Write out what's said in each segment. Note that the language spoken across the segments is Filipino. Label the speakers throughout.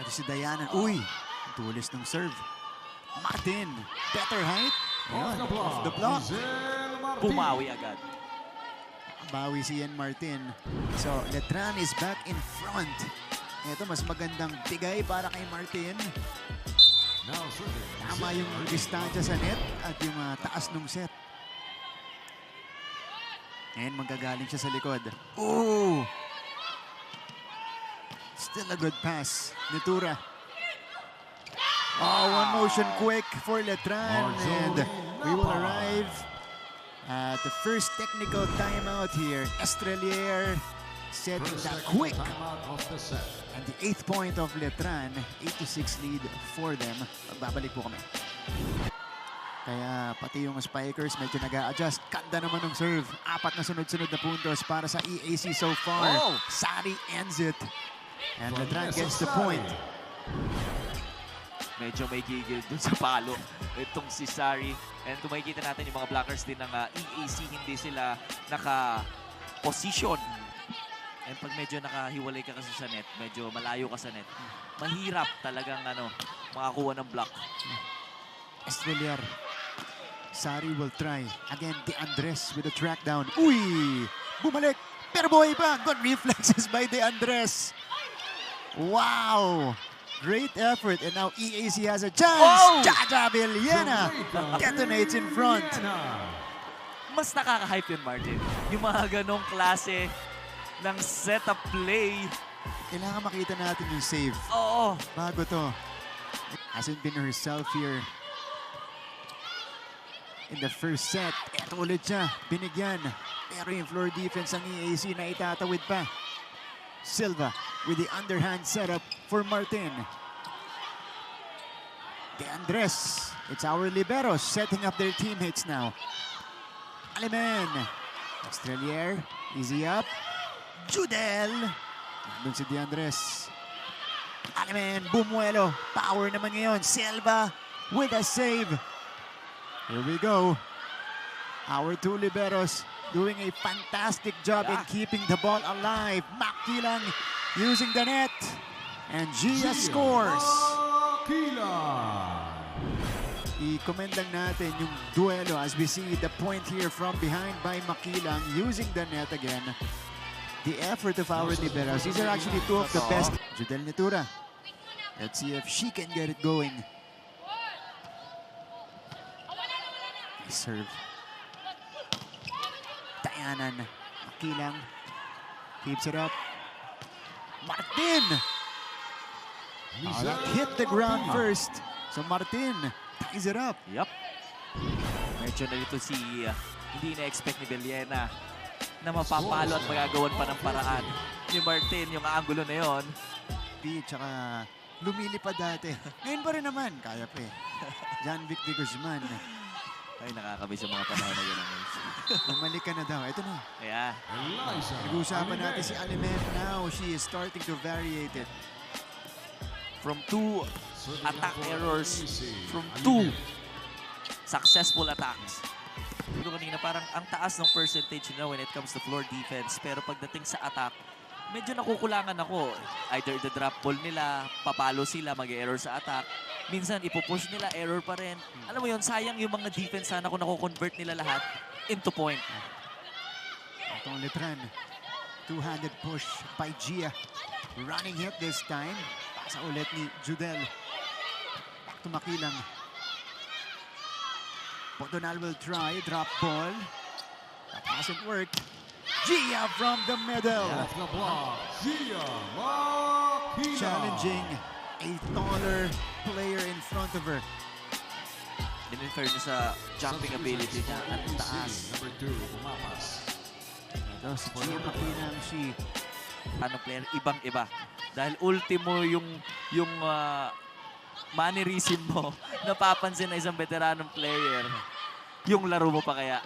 Speaker 1: Ito si Dayanan. Uy! Tulis ng serve. Martin. Better height. Ayun, off the block.
Speaker 2: Pumawi agad.
Speaker 1: Bawi si Ian Martin. So, Letran is back in front. Ito, mas magandang bigay para kay Martin. Tama yung distansya sa net at yung taas ng set. Ngayon, magagaling siya sa likod. Ooh! Still a good pass. Nitura. Oh, one motion quick for Letran. And we will arrive at the first technical timeout here. Estrelier setting that quick. And the 8th point of Letran, 8-6 lead for them. Babalik po kami. Kaya pati yung Spikers medyo nag-a-adjust. Kanda naman ng serve. 4 na sunod-sunod na puntos para sa EAC so far.
Speaker 2: Oh!
Speaker 1: Sari ends it. And Letran gets the point.
Speaker 2: Medyo may gigil dun sa palo itong si Sari. And kung makikita natin yung mga blockers din ng EAC, hindi sila naka-position. And pag medyo nakahiwalay ka kasi sa net, medyo malayo ka sa net, mahirap talagang makakuha ng block.
Speaker 1: Estrelier. Sari will try. Again, De Andres with a track down. Uy! Bumalik! Pero buhay pa! Good reflexes by De Andres. Wow! Great effort. And now EAC has a chance.
Speaker 2: Oh!
Speaker 1: Jaja Villena detonates in front.
Speaker 2: Mas nakaka-hype yun, Martin. Yung mga ganong klase ng setup play.
Speaker 1: Kailangan makita natin yung save.
Speaker 2: Oo.
Speaker 1: Bago to. Hasn't been herself here in the first set. Eto ulit siya. Binigyan. Pero yung floor defense ng EAC na itatawid pa. Silva with the underhand setup for Martin. De Andres. It's our liberos setting up their teammates now. Aliman. Estrelier. Easy up. Judel. Nandun si De Andres. Aliman. Bumuelo. Power naman ngayon. Silva with a save. Here we go. Our 2 liberos doing a fantastic job in keeping the ball alive. Makilang using the net. And Gia scores. I-comment lang natin yung duelo as we see the point here from behind by Makilang using the net again. The effort of our liberos. These are actually 2 of the best. Judel Nitura. Let's see if she can get it going. Serve. Dayanan. Makilang. Keeps it up. Martin! That hit the ground first. So Martin ties it up.
Speaker 2: Yup. Medyo nalito si hindi na-expect ni Villena na mapapalo at magagawan pa ng paraan. Ni Martin, yung angulo na yon.
Speaker 1: Tsaka lumilipad dati. Ngayon pa rin naman. Kaya pa eh. John Vic de Guzman.
Speaker 2: Ay, nakakabay sa mga panahon na yun.
Speaker 1: Bumalik ka na daw. Ito na.
Speaker 2: Kaya,
Speaker 1: Nag-uusapan natin si Alimen now. She is starting to variate it.
Speaker 2: from 2 attack errors, from 2 successful attacks. Pero kanina parang ang taas ng percentage na when it comes to floor defense. Pero pagdating sa attack, medyo nakukulangan ako. Either the drop ball nila, papalo sila, mag-error sa attack. Minsan ipupush nila, error pa rin. Alam mo yun, sayang yung mga defense sana kung nakukonvert nila lahat into point.
Speaker 1: Itong Letran. Two-handed push by Gia. Running hit this time. Pasa ulit ni Judel. Back to Makilang. Podonal will try. Drop ball. That hasn't worked. Gia from the middle. Challenging a taller player in front of her.
Speaker 2: In fairness sa jumping ability niya, ang taas.
Speaker 1: Ito si Gia Makilang.
Speaker 2: Player, ibang-iba. Dahil ultimo yung mannerism mo, napapansin na isang veteranong player. Yung laro mo pa kaya.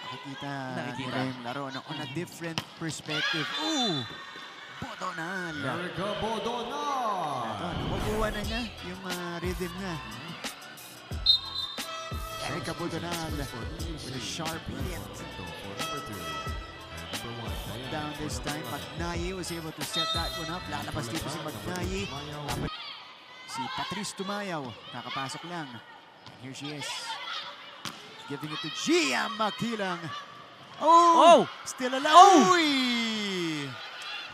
Speaker 1: Nakikita nila yung laro on a different perspective. Ooh! Bodonal.
Speaker 3: Erica Bodonal.
Speaker 1: Ito, nakukuha na niya yung rhythm niya. Erica Bodonal with a sharp hit. Down this time, Magnayi was able to set that one up. Lalabas dito si Magnayi. si Patrice Tumayaw. Nakapasok lang. And here she is. Giving it to Gia Makilang. Oh! Still alive! Uy!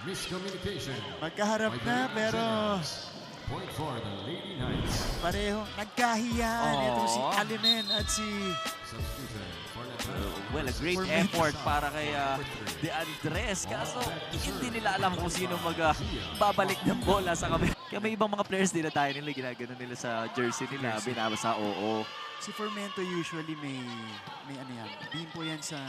Speaker 3: Miscommunication.
Speaker 1: Magkaharap na pero
Speaker 3: Point for the Lady Knights.
Speaker 1: pareho nagkahiyaan. Ito si
Speaker 2: Oo.
Speaker 1: Alimen at si
Speaker 3: Substitution for the
Speaker 2: Well, a great
Speaker 1: For
Speaker 2: effort para kay De Andres. Kaso, hindi nila alam kung sino babalik ng bola sa kabila. Kaya may ibang mga players din na tayo nila, ginagano nila sa jersey nila, binabasa oo.
Speaker 1: si Formento usually may ano yan. Bimpo yan sa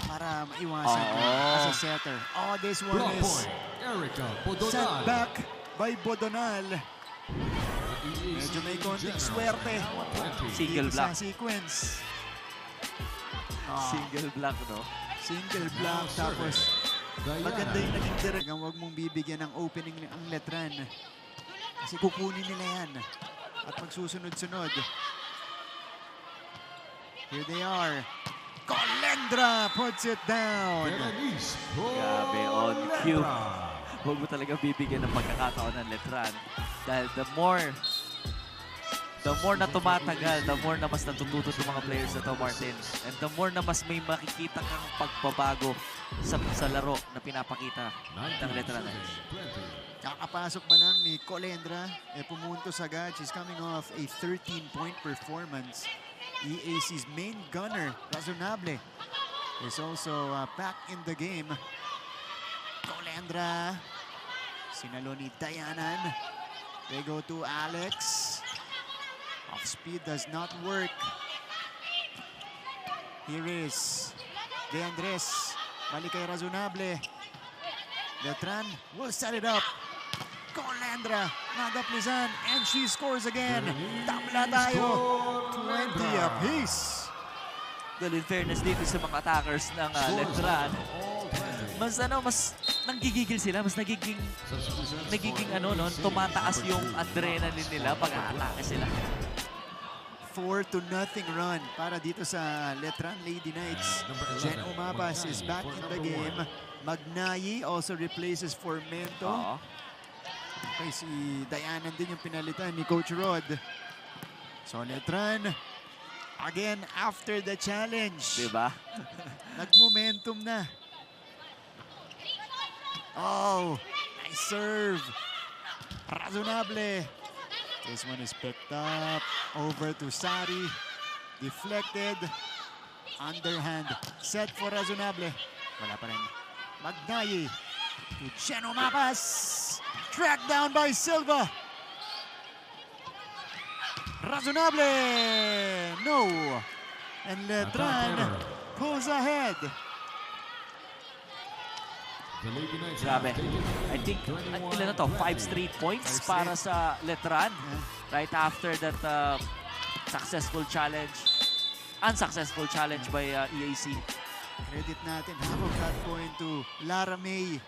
Speaker 1: para maiwasan
Speaker 2: Oo.
Speaker 1: as a setter. Oh, this one
Speaker 3: block
Speaker 1: is
Speaker 3: point. Erica
Speaker 1: sent
Speaker 3: Podonal.
Speaker 1: back by Bodonal. Medyo may konting swerte.
Speaker 2: Single
Speaker 1: Dito
Speaker 2: block.
Speaker 1: sa sequence.
Speaker 2: Single block, no?
Speaker 1: Single block tapos maganda yung naging direct. Huwag mong bibigyan ng opening ang Letran. Kasi kukunin nila yan. At magsusunod-sunod. Here they are. Colendra puts it down.
Speaker 2: Grabe, on cue. Huwag mo talaga bibigyan ng pagkakataon ng Letran. Dahil the more na tumatagal, the more na mas natututo ng mga players na to, Martin. And the more na mas may makikita kang pagbabago sa laro na pinapakita ng Letran.
Speaker 1: Kakapasok ba lang ni Colendra? Pumuntos agad. She's coming off a 13-point performance. EAC's main gunner, Razonable, is also back in the game. Colendra. Sinalo ni Dayanan. They go to Alex. Off speed does not work. Here is De Andres. Balik kay Razonable. Letran will set it up. Colendra nagaplisan and she scores again. Tabla tayo. 20 apiece.
Speaker 2: Well, in fairness dito sa mga attackers ng Letran, mas nanggigigil sila, mas nagiging tumataas yung adrenaline nila pag aatake sila.
Speaker 1: 4-0 run para dito sa Letran Lady Knights. Jen Umabas is back in the game. Magnayi also replaces Formento.
Speaker 2: Oo.
Speaker 1: Okay, si Dayanan din yung pinalitan ni Coach Rod. So Letran, again after the challenge.
Speaker 2: Diba?
Speaker 1: Nag-momentum na. Oh, nice serve. Razonable. This one is picked up. Over to Sari. Deflected. Underhand. Set for Razonable. Wala pa rin. Magnayi. To Jen Umabas. Tracked down by Silva. Razonable. No. And Letran pulls ahead.
Speaker 2: Grabe. I think, ilan na to? 5 straight points para sa Letran. Right after that unsuccessful challenge by EAC.
Speaker 1: Credit natin half of that point to Lara May,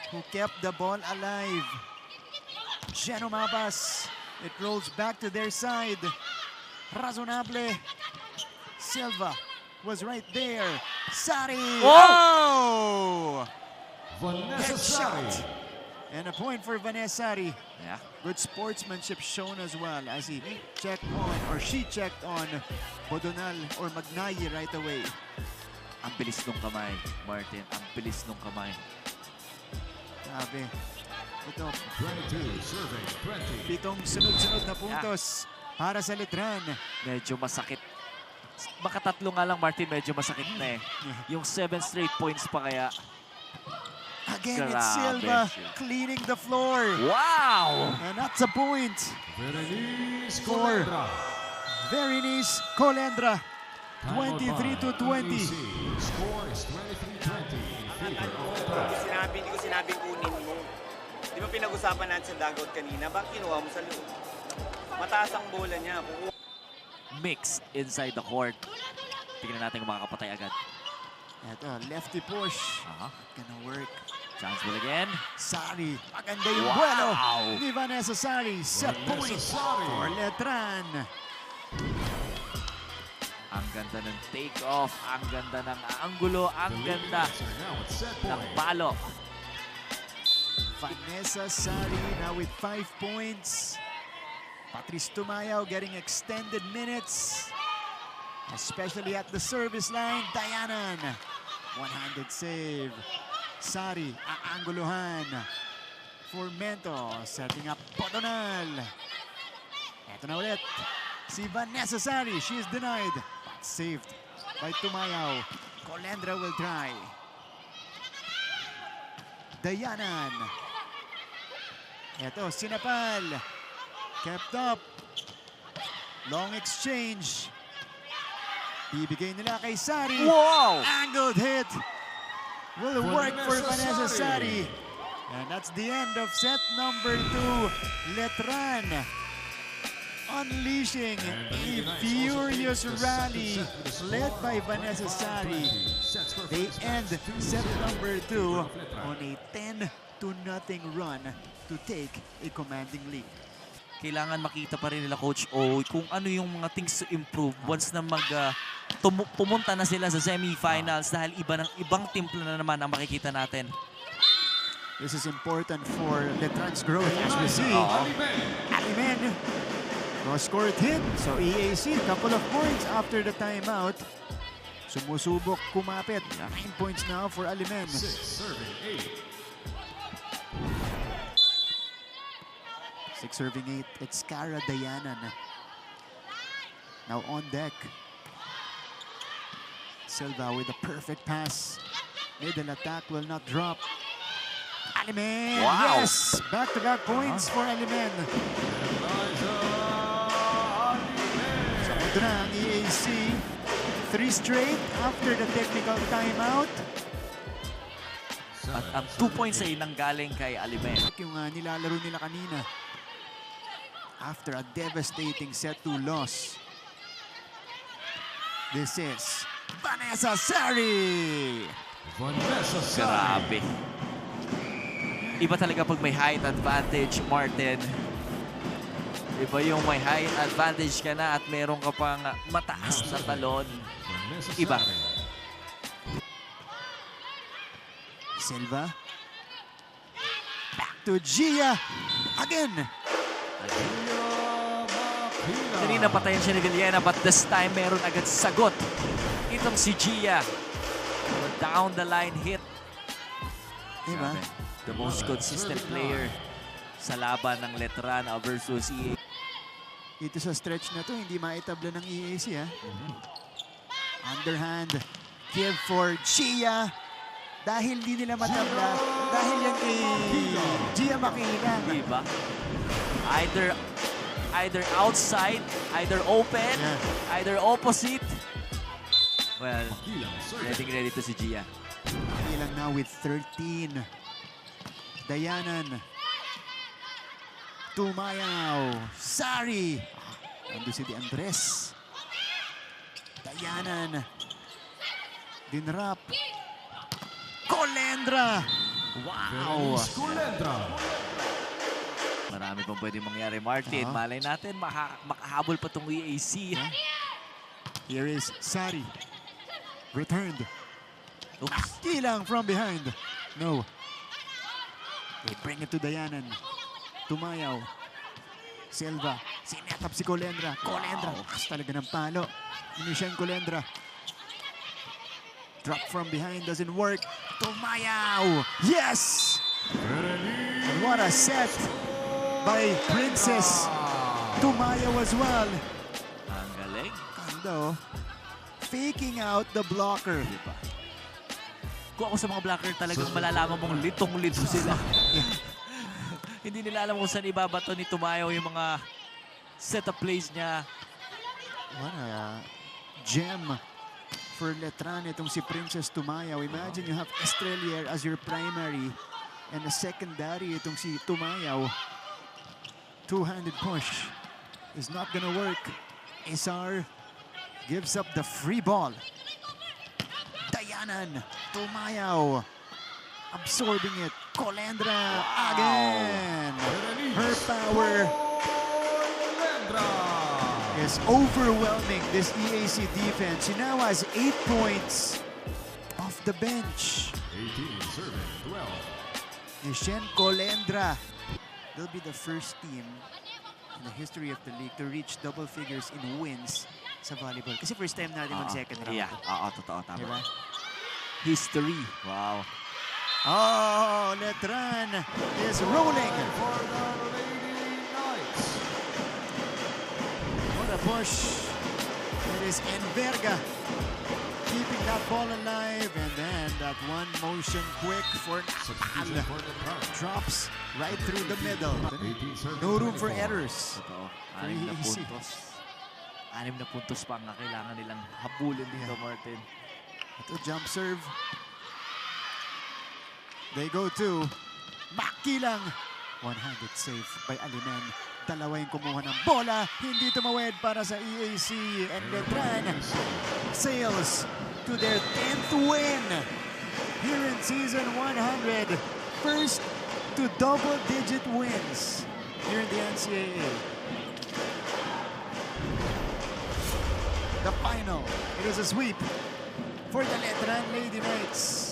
Speaker 1: who kept the ball alive. Jen Umabas. It rolls back to their side. Razonable. Silva was right there. Sari. Oh!
Speaker 3: Vanessa
Speaker 1: Headshot.
Speaker 3: Sari.
Speaker 1: And a point for Vanessa Sari.
Speaker 2: Yeah.
Speaker 1: Good sportsmanship shown as well as he checked on, or she checked on Bodonal or Magnayi right away.
Speaker 2: Ang bilis nung kamay, Martin. Ang bilis nung kamay.
Speaker 1: Sabi. Ito,
Speaker 3: 22, serving 20.
Speaker 1: 7 sunod-sunod na puntos para sa Letran.
Speaker 2: Medyo masakit. Baka 3 nga lang, Martin, medyo masakit na eh. Yung 7 straight points pa kaya.
Speaker 1: Again, it's
Speaker 2: Grabe.
Speaker 1: Silva cleaning the floor.
Speaker 2: Wow!
Speaker 1: And that's a point.
Speaker 3: Berenice
Speaker 1: Score.
Speaker 3: Colendra.
Speaker 1: Berenice Colendra.
Speaker 3: Time out
Speaker 1: 23 to
Speaker 3: by
Speaker 1: 20.
Speaker 3: EAC. Score is 23-20 in favor of Letran.
Speaker 4: Hindi ko sinabing kunin mo. Di ba pinag-usapan natin sa dugout kanina? Bakit kinuha mo sa loob? Mataas ang bola niya.
Speaker 2: Mix inside the court. Tingnan natin kung makakapatay agad.
Speaker 1: Ito, lefty push.
Speaker 2: Aha.
Speaker 1: Gonna work.
Speaker 2: Chance will again.
Speaker 1: Sari. Maganda yung
Speaker 2: Wow!
Speaker 1: buwelo ni Vanessa Sari. Set
Speaker 3: Vanessa
Speaker 1: point
Speaker 3: Sari.
Speaker 1: for Letran.
Speaker 2: Ang ganda ng take-off. Ang ganda ng anggulo. Ang ganda
Speaker 3: Are now at set
Speaker 2: ng
Speaker 3: point.
Speaker 2: palo.
Speaker 1: Vanessa Sari now with 5 points. Patrice Tumayaw getting extended minutes, especially at the service line. Dayanan, one-handed save. Sari, aanguluhan. Formento, setting up Podonal. Eto na ulit, si Vanessa Sari. She is denied, but saved by Tumayaw. Colendra will try. Dayanan. Eto, Sinapal. Kept up. Long exchange. Bibigay nila kay Sari.
Speaker 2: Wow!
Speaker 1: Angled hit. Will work for Vanessa Sari. And that's the end of set number 2. Letran unleashing a furious rally led by Vanessa Sari. They end set number 2 on a 10-0 run to take a commanding lead.
Speaker 2: Kailangan makita pa rin nila Coach O kung ano yung mga things to improve once na pumunta na sila sa semifinals dahil ibang timpla na naman ang makikita natin.
Speaker 1: This is important for Letran's growth as we see. Alimen cross-court hit. So EAC, couple of points after the timeout. Sumusubok kumapit. 9 points now for Alimen.
Speaker 3: 6 serving 8.
Speaker 1: 6 serving 8. It's Cara Dayanan. Now on deck. Silva with a perfect pass. Middle attack will not drop. Alimen!
Speaker 2: Wow.
Speaker 1: Yes! Back-to-back points for Alimen. So ito na ang EAC. 3 straight after the technical timeout.
Speaker 2: At ang 2 points ay nanggaling kay Alimen.
Speaker 1: Yung nilalaro nila kanina. After a devastating set 2 loss. This is Vanessa Sari!
Speaker 3: Vanessa Sari.
Speaker 2: Grabe. Iba talaga pag may height advantage, Martin. Iba yung may height advantage ka na at meron ka pang mataas na talon.
Speaker 3: Vanessa
Speaker 2: Iba.
Speaker 3: Sari.
Speaker 1: Silva. Back to Gia. Again.
Speaker 2: Kanina patayan siya ni Villena but this time meron agad sagot. Itong si Gia. Down the line hit.
Speaker 1: Diba?
Speaker 2: The most consistent player sa laban ng Letran versus EA.
Speaker 1: Dito sa stretch na to, hindi maitabla ng EAC, ha? Underhand. Give for Gia. Dahil di nila matabla, dahil yan kay Gia Makina.
Speaker 2: Diba? Either outside, either open, either opposite. Well, ready to si Gia.
Speaker 1: Ilang now with 13. Dayanan. Tumayaw. Sari. Ando si Di Andres. Dayanan. Dinrap. Colendra. Wow.
Speaker 3: Colendra.
Speaker 2: Marami pang pwede mangyari, Martin. Malay natin, makahabol pa itong EAC.
Speaker 1: Here is Sari. Returned.
Speaker 2: Oops.
Speaker 1: Kilang from behind. No. They bring it to Dayanan. Tumayaw. Silva. Sinetap si Colendra. Colendra. Lakas talaga ng palo. Inisyan Colendra. Drop from behind doesn't work. Tumayaw. Yes! And what a set by Princess Tumayaw as well.
Speaker 2: Ang galing.
Speaker 1: Kando. Faking out the blocker.
Speaker 2: Diba? Kung ako sa mga blocker, talagang malalaman mong litong-lito sila. Hindi nila alam kung saan ibabato ni Tumayaw yung mga set-up plays niya.
Speaker 1: What a gem for Letran itong si Princess Tumayaw. Imagine you have Estrelier as your primary and a secondary itong si Tumayaw. Two-handed push is not gonna work. Isar gives up the free ball. Dayanan, Tumayaw, absorbing it. Colendra again. Her power is overwhelming this EAC defense. She now has 8 points off the bench.
Speaker 3: 18 serving 12.
Speaker 1: Nishen Colendra. They'll be the first team in the history of the league to reach double figures in wins sa volleyball. Kasi first time natin mag-second round.
Speaker 2: Yeah, totoo, tama.
Speaker 1: Diba?
Speaker 2: History. Wow.
Speaker 1: Oh, Letran is rolling.
Speaker 3: For the Lady Knights.
Speaker 1: What a push. It is Enverga keeping that ball alive, and then that one motion quick for
Speaker 3: Substitution
Speaker 1: Napal.
Speaker 3: for the Pride.
Speaker 1: Drops right through the middle.
Speaker 3: 18 serve
Speaker 1: No room for
Speaker 3: 24.
Speaker 1: errors.
Speaker 2: Totoo.
Speaker 1: Very
Speaker 2: 6 na
Speaker 1: easy.
Speaker 2: puntos. 6 na puntos pa ang kailangan nilang habulin dito,
Speaker 1: Yeah.
Speaker 2: Martin.
Speaker 1: Ito jump serve. They go to Makilang. One-handed save by Aliman. Dalawa yung kumuha ng bola. Hindi tumawid para sa EAC. And Letran sails to their 10th win here in season 100. First to double-digit wins here in the NCAA. The final. It is a sweep for the Letran Lady Knights.